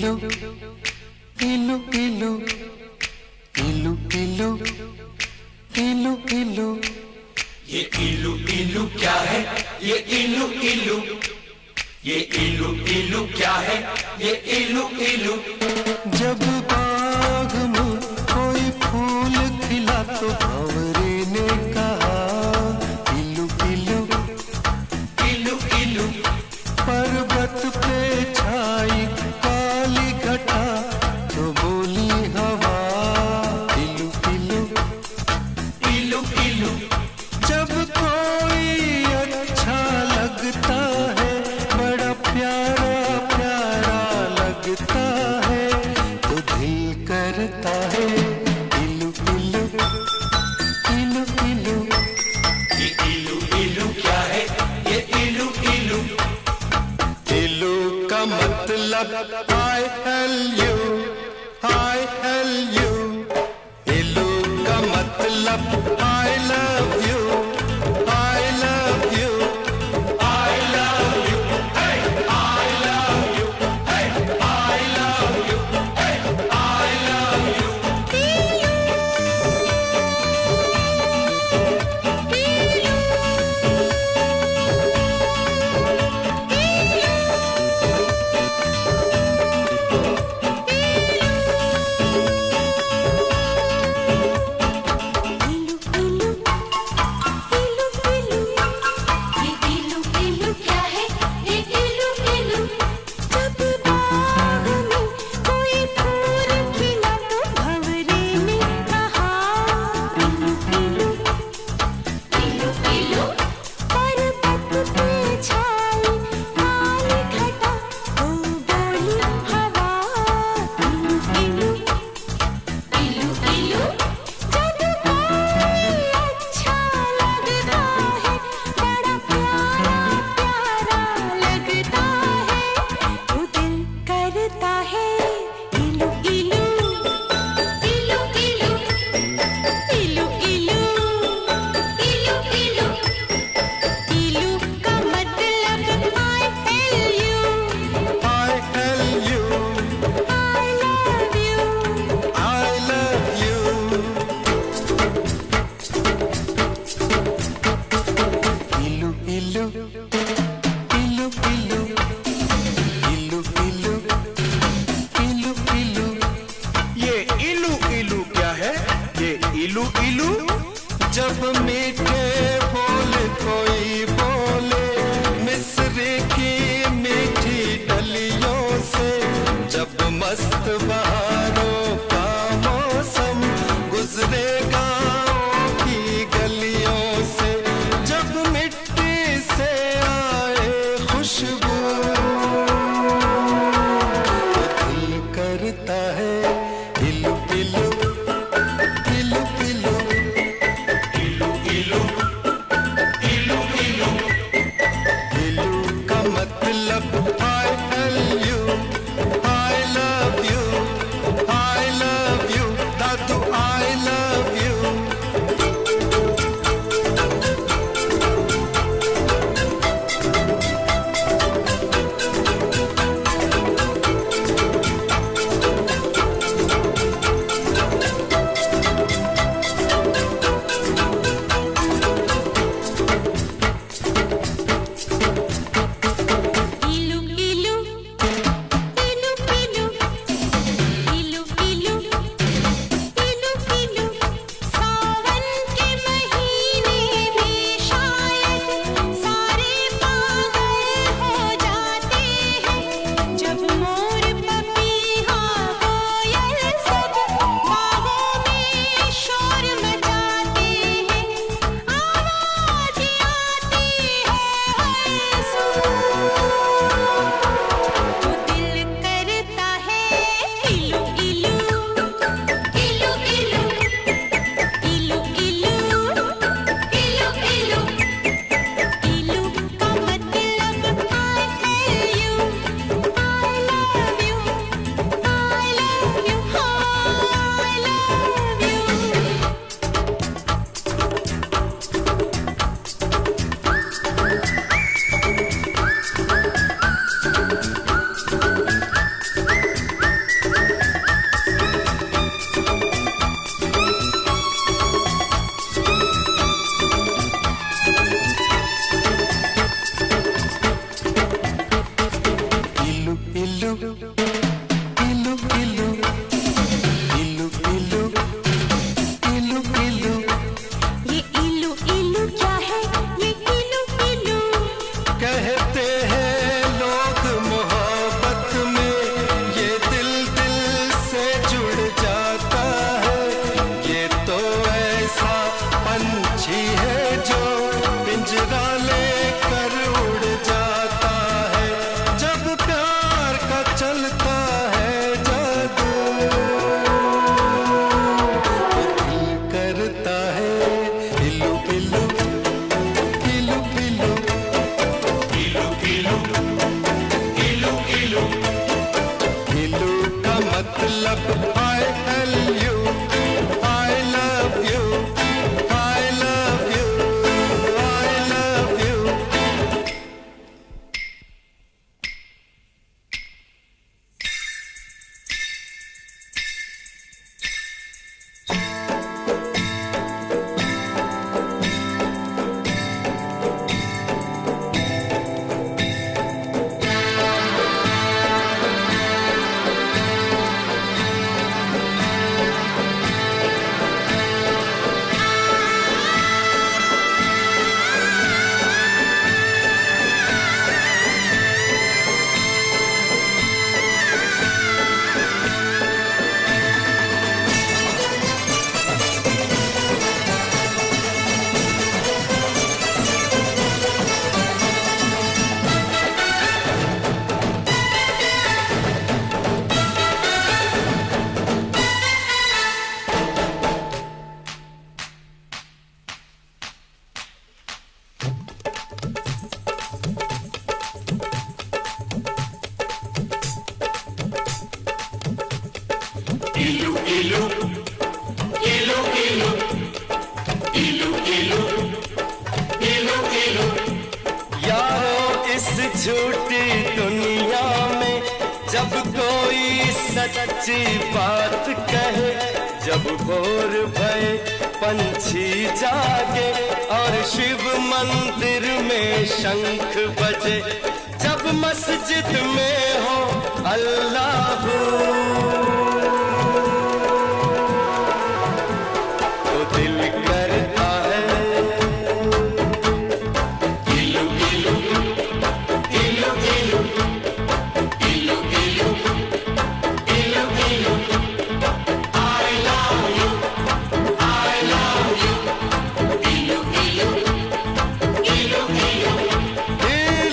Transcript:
इलू इलू इलू इलू इलू इलू इलू। ये इलू इलू क्या है? ये इलू इलू, ये इलू इलू क्या है? ये इलू इलू। जब बाग में कोई फूल खिला तो भंवरे ने कहा इलू इलू इलू इलू। पर्वत पे छाई काली घटा तो बोली हवा इलू इलू इलू इलू। जब कोई अच्छा लगता है, बड़ा प्यारा प्यारा लगता है, तो दिल करता है इलू इलू इलू इलू। ये इलू इलू क्या है? ये इलू इलू। इलू का मतलब I love you, I love you। इलू का मतलब I love you, I love you। I love you, hey, I love you, hey, I love you, hey, I love you। इलू इलू। जब मीठे बोल कोई बोले मिस्र की मीठी डलियों से, जब मस्त बहारों का मौसम गुजरे गाँव की गलियों से, जब मिट्टी से आए खुशबू तो दिल करता है इलू इलू इलू इलू इलू इलू इलू इलू। इलू का मतलब I love you, I love you। इलू इलू इलू इलू इलू इलू। ये इलू इलू क्या है? ये इलू इलू कहते हैं लोग मोहब्बत में ये दिल दिल से जुड़ जाता है। ये तो ऐसा पंछी है जो पिंजरा लेकर उड़ जाता है। जब प्यार का चलता है जादू तो दिल करता है इलू इलू इलू इलू। इलू का मतलब I love you, I love you, I love you, I love you। इलू इलू इलू इलू इलू इलू इलू इलू। यारो इस झूठी दुनिया में जब कोई सच्ची बात कहे, जब भोर भये पंछी जागे और शिव मंदिर में शंख बजे, जब मस्जिद में हो अल्लाह तो दिल करता है इलू इलू इलू इलू इलू इलू इलू इलू। I love you, I love you। इलू इलू इलू इलू इलू।